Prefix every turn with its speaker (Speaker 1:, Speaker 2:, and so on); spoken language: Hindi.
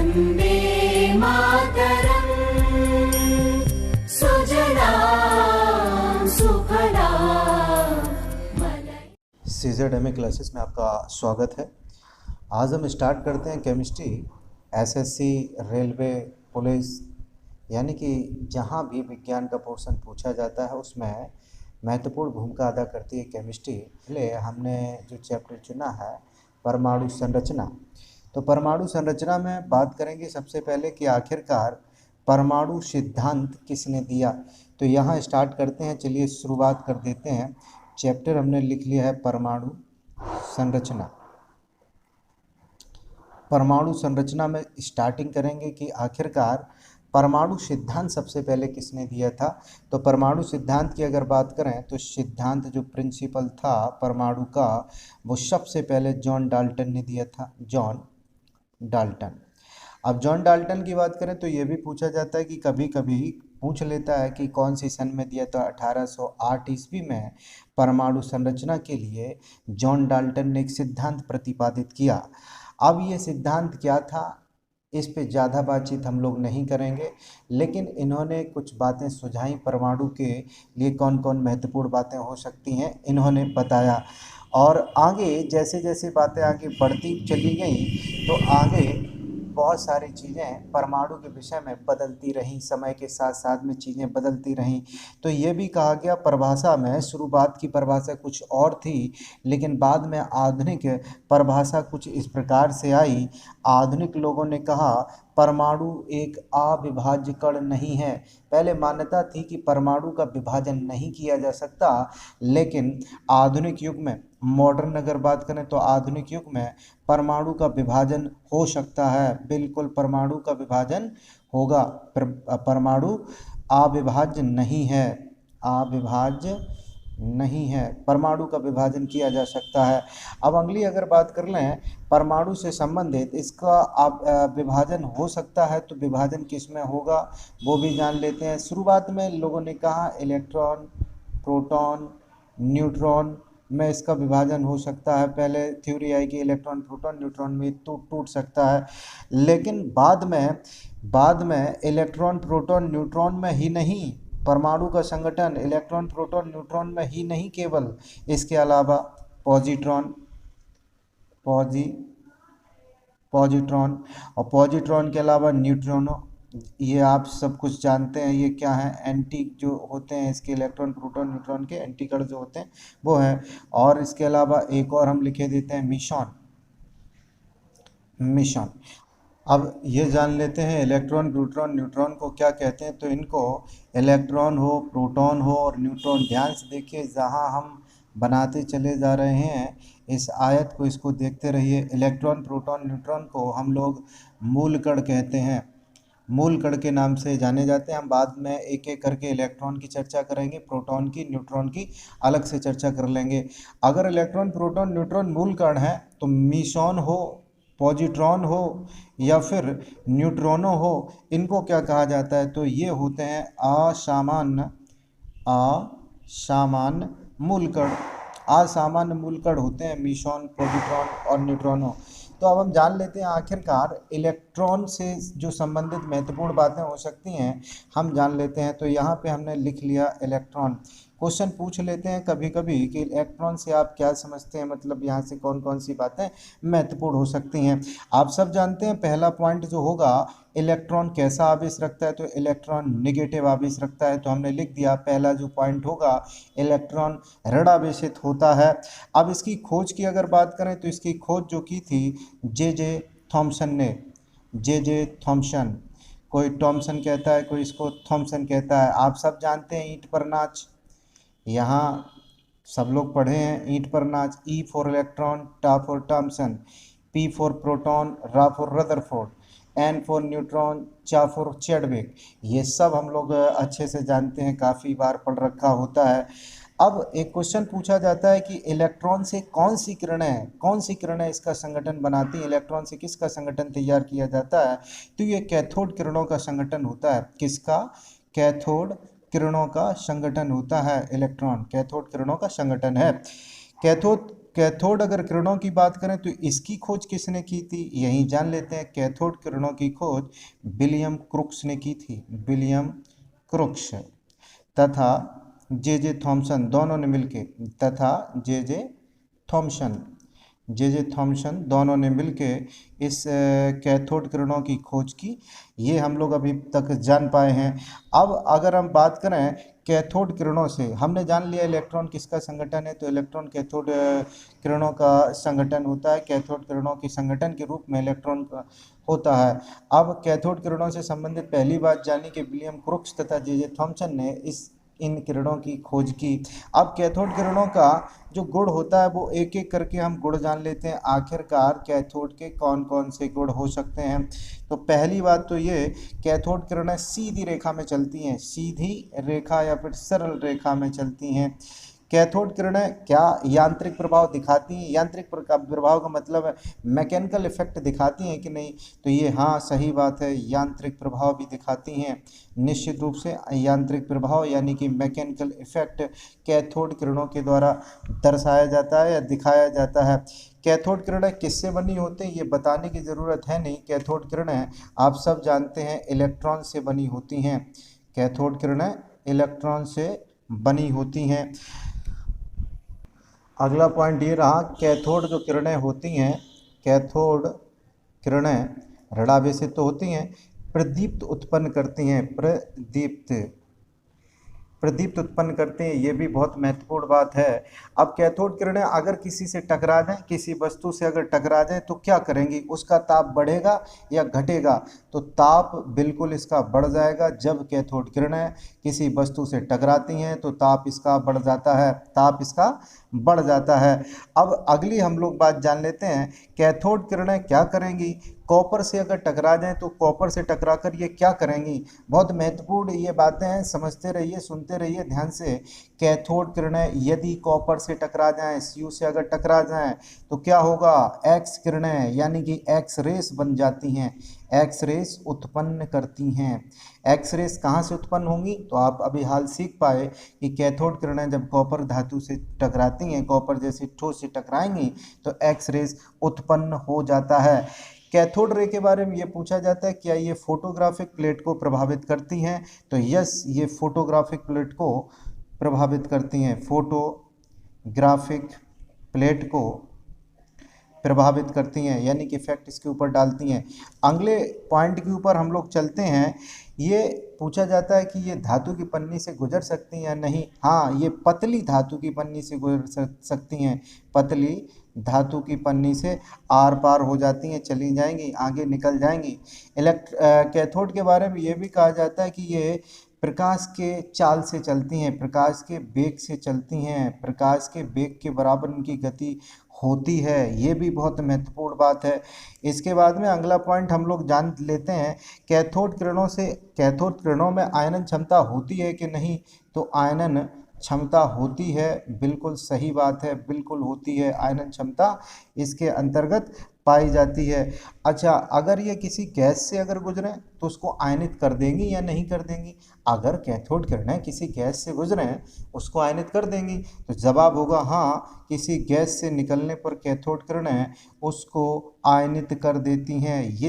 Speaker 1: वन्दे मातरम् सुजलां सुफलां
Speaker 2: CZMA क्लासेस में आपका स्वागत है। आज हम स्टार्ट करते हैं केमिस्ट्री। एसएससी, रेलवे, पुलिस, यानी कि जहाँ भी विज्ञान का पोर्शन पूछा जाता है उसमें महत्वपूर्ण भूमिका अदा करती है केमिस्ट्री। पहले हमने जो चैप्टर चुना है परमाणु संरचना, तो परमाणु संरचना में बात करेंगे सबसे पहले कि आखिरकार परमाणु सिद्धांत किसने दिया। तो यहाँ स्टार्ट करते हैं, चलिए शुरुआत कर देते हैं। चैप्टर हमने लिख लिया है परमाणु संरचना। परमाणु संरचना में स्टार्टिंग करेंगे कि आखिरकार परमाणु सिद्धांत सबसे पहले किसने दिया था। तो परमाणु सिद्धांत की अगर बात करें तो सिद्धांत जो प्रिंसिपल था परमाणु का वो सबसे पहले जॉन डाल्टन ने दिया था। John Dalton. अब जॉन डाल्टन की बात करें तो ये भी पूछा जाता है कि कभी कभी पूछ लेता है कि कौन सी सन में दिया। तो 1808 ईस्वी में परमाणु संरचना के लिए जॉन डाल्टन ने एक सिद्धांत प्रतिपादित किया। अब ये सिद्धांत क्या था इस पे ज़्यादा बातचीत हम लोग नहीं करेंगे, लेकिन इन्होंने कुछ बातें सुझाई परमाणु के लिए कौन कौन महत्वपूर्ण बातें हो सकती हैं इन्होंने बताया। और आगे जैसे जैसे बातें आगे बढ़ती चली गई तो आगे बहुत सारी चीज़ें परमाणु के विषय में बदलती रहीं, समय के साथ साथ में चीज़ें बदलती रहीं। तो ये भी कहा गया परिभाषा में शुरुआत की परिभाषा कुछ और थी, लेकिन बाद में आधुनिक परिभाषा कुछ इस प्रकार से आई। आधुनिक लोगों ने कहा परमाणु एक अविभाज्य कण नहीं है। पहले मान्यता थी कि परमाणु का विभाजन नहीं किया जा सकता, लेकिन आधुनिक युग में, मॉडर्न अगर बात करें तो आधुनिक युग में परमाणु का विभाजन हो सकता है। बिल्कुल परमाणु का विभाजन होगा। परमाणु अविभाज्य नहीं है, अविभाज्य नहीं है, परमाणु का विभाजन किया जा सकता है। अब अगली अगर बात कर लें परमाणु से संबंधित इसका विभाजन हो सकता है, तो विभाजन किस में होगा वो भी जान लेते हैं। शुरुआत में लोगों ने कहा इलेक्ट्रॉन, प्रोटॉन, न्यूट्रॉन में इसका विभाजन हो सकता है। पहले थ्योरी आई कि इलेक्ट्रॉन, प्रोटॉन, न्यूट्रॉन में टूट सकता है, लेकिन बाद में इलेक्ट्रॉन, प्रोटॉन, न्यूट्रॉन में ही नहीं, परमाणु का संगठन इलेक्ट्रॉन, प्रोटॉन, न्यूट्रॉन में ही नहीं, केवल इसके अलावा पॉजिट्रॉन और पॉजिट्रॉन के अलावा न्यूट्रॉनो, ये आप सब कुछ जानते हैं। ये क्या है, एंटी जो होते हैं इसके, इलेक्ट्रॉन, प्रोटॉन, न्यूट्रॉन के एंटी कण जो होते हैं वो है। और इसके अलावा एक और हम लिखे देते हैं मिशन। अब ये जान लेते हैं इलेक्ट्रॉन, प्रोटॉन, न्यूट्रॉन को क्या कहते हैं। तो इनको इलेक्ट्रॉन हो, प्रोटॉन हो और न्यूट्रॉन, ध्यान से देखिए जहाँ हम बनाते चले जा रहे हैं इस आयत को, इसको देखते रहिए। इलेक्ट्रॉन, प्रोटॉन, न्यूट्रॉन को हम लोग मूल कण कहते हैं, मूल कण के नाम से जाने जाते हैं। हम बाद में एक एक करके इलेक्ट्रॉन की चर्चा करेंगे, प्रोटॉन की, न्यूट्रॉन की अलग से चर्चा कर लेंगे। अगर इलेक्ट्रॉन, प्रोटॉन, न्यूट्रॉन मूल कण है तो मिशन हो, पॉजिट्रॉन हो या फिर न्यूट्रॉनो हो, इनको क्या कहा जाता है। तो ये होते हैं असामान्य मूलकण। असामान्य मूलकण होते हैं मिशन, पॉजिट्रॉन और न्यूट्रॉनो। तो अब हम जान लेते हैं आखिरकार इलेक्ट्रॉन से जो संबंधित महत्वपूर्ण बातें हो सकती हैं हम जान लेते हैं। तो यहाँ पे हमने लिख लिया इलेक्ट्रॉन। क्वेश्चन पूछ लेते हैं कभी कभी कि इलेक्ट्रॉन से आप क्या समझते हैं, मतलब यहाँ से कौन कौन सी बातें महत्वपूर्ण हो सकती हैं। आप सब जानते हैं पहला पॉइंट जो होगा, इलेक्ट्रॉन कैसा आवेश रखता है। तो इलेक्ट्रॉन नेगेटिव आवेश रखता है। तो हमने लिख दिया पहला जो पॉइंट होगा, इलेक्ट्रॉन ऋण आवेशित होता है। अब इसकी खोज की अगर बात करें तो इसकी खोज जो की थी जे थॉमसन ने, जे थॉमसन, कोई टॉमसन कहता है, कोई इसको थॉमसन कहता है। आप सब जानते हैं ईंट पर नाच, यहाँ सब लोग पढ़े हैं ईंट पर नाच। ई फॉर इलेक्ट्रॉन, टा for Thomson, P for proton, रा for Rutherford, N for neutron, चा फॉर चैडविक। ये सब हम लोग अच्छे से जानते हैं, काफ़ी बार पढ़ रखा होता है। अब एक क्वेश्चन पूछा जाता है कि इलेक्ट्रॉन से कौन सी किरणें इसका संगठन बनाती हैं। इलेक्ट्रॉन से किसका संगठन तैयार किया जाता है। तो ये कैथोड किरणों का संगठन होता है। किसका, कैथोड किरणों का संगठन होता है। इलेक्ट्रॉन कैथोड किरणों का संगठन है। कैथोड कैथोड अगर किरणों की बात करें तो इसकी खोज किसने की थी, यही जान लेते हैं। कैथोड किरणों की खोज विलियम क्रुक्स ने की थी, विलियम क्रुक्स तथा जे थॉमसन दोनों ने मिलके, तथा जे थॉमसन दोनों ने मिलके इस कैथोड किरणों की खोज की। ये हम लोग अभी तक जान पाए हैं। अब अगर हम बात करें कैथोड किरणों से, हमने जान लिया इलेक्ट्रॉन किसका संगठन है, तो इलेक्ट्रॉन कैथोड किरणों का संगठन होता है। कैथोड किरणों के संगठन के रूप में इलेक्ट्रॉन होता है। अब कैथोड किरणों से संबंधित पहली बात जानी कि विलियम क्रुक्स तथा जे थॉमसन ने इन किरणों की खोज की। अब कैथोड किरणों का जो गुण होता है वो एक एक करके हम गुण जान लेते हैं। आखिरकार कैथोड के कौन कौन से गुण हो सकते हैं। तो पहली बात तो ये, कैथोड किरणें सीधी रेखा में चलती हैं, सीधी रेखा या फिर सरल रेखा में चलती हैं। कैथोड किरणें क्या यांत्रिक प्रभाव दिखाती हैं, यांत्रिक प्रभाव का मतलब है मैकेनिकल इफेक्ट दिखाती हैं कि नहीं, तो ये हाँ सही बात है, यांत्रिक प्रभाव भी दिखाती हैं। निश्चित रूप से यांत्रिक प्रभाव यानी कि मैकेनिकल इफेक्ट कैथोड किरणों के द्वारा दर्शाया जाता है या दिखाया जाता है। कैथोड किरणें किससे बनी होती हैं ये बताने की ज़रूरत है नहीं। कैथोड किरणें आप सब जानते हैं इलेक्ट्रॉन से बनी होती हैं। कैथोड किरणें इलेक्ट्रॉन से बनी होती हैं। अगला पॉइंट ये रहा, कैथोड जो किरणें होती हैं, कैथोड किरणें ऋणावेशित तो होती हैं, प्रदीप्त उत्पन्न करती हैं, प्रदीप्त उत्पन्न करते हैं, ये भी बहुत महत्वपूर्ण बात है। अब कैथोड किरणें अगर किसी से टकरा जाएं, किसी वस्तु से अगर टकरा जाएं तो क्या करेंगी, उसका ताप बढ़ेगा या घटेगा, तो ताप बिल्कुल इसका बढ़ जाएगा। जब कैथोड किरणें किसी वस्तु से टकराती हैं तो ताप इसका बढ़ जाता है, ताप इसका बढ़ जाता है। अब अगली हम लोग बात जान लेते हैं, कैथोड किरणें क्या करेंगी, कॉपर से अगर टकरा जाएं तो कॉपर से टकराकर ये क्या करेंगी। बहुत महत्वपूर्ण ये बातें हैं, समझते रहिए, सुनते रहिए ध्यान से। कैथोड किरणें यदि कॉपर से टकरा जाएं, Cu से अगर टकरा जाएं तो क्या होगा, एक्स किरणें यानी कि एक्स रेस बन जाती हैं, एक्स रेस उत्पन्न करती हैं। एक्स रेस कहाँ से उत्पन्न होंगी, तो आप अभी हाल सीख पाए कि कैथोड किरणें जब कॉपर धातु से टकराती हैं, कॉपर जैसे ठोस से टकराएंगी तो एक्स रेस उत्पन्न हो जाता है। कैथोड रे के बारे में ये पूछा जाता है, क्या ये फोटोग्राफिक प्लेट को प्रभावित करती हैं, तो यस, ये फोटोग्राफिक प्लेट को प्रभावित करती हैं, फोटोग्राफिक प्लेट को प्रभावित करती हैं, यानी कि इफेक्ट इसके ऊपर डालती हैं। अगले पॉइंट के ऊपर हम लोग चलते हैं। ये पूछा जाता है कि ये धातु की पन्नी से गुजर सकती हैं या नहीं। हाँ, ये पतली धातु की पन्नी से गुजर सकती हैं, पतली धातु की पन्नी से आर पार हो जाती हैं, चली जाएंगी, आगे निकल जाएंगी। कैथोड के बारे में ये भी कहा जाता है कि ये प्रकाश के चाल से चलती हैं, प्रकाश के वेग से चलती हैं, प्रकाश के वेग के बराबर इनकी गति होती है, ये भी बहुत महत्वपूर्ण बात है। इसके बाद में अगला पॉइंट हम लोग जान लेते हैं, कैथोड किरणों में आयनन क्षमता होती है कि नहीं, तो आयनन क्षमता होती है, बिल्कुल सही बात है, बिल्कुल होती है, आयनन क्षमता इसके अंतर्गत पाई जाती है। अच्छा, अगर ये किसी गैस से अगर गुजरें तो उसको आयनित कर देंगी या नहीं कर देंगी, अगर कैथोड किरणें किसी गैस से गुजरें उसको आयनित कर देंगी, तो जवाब होगा हाँ, किसी गैस से निकलने पर कैथोड किरणें उसको आयनित कर देती हैं। ये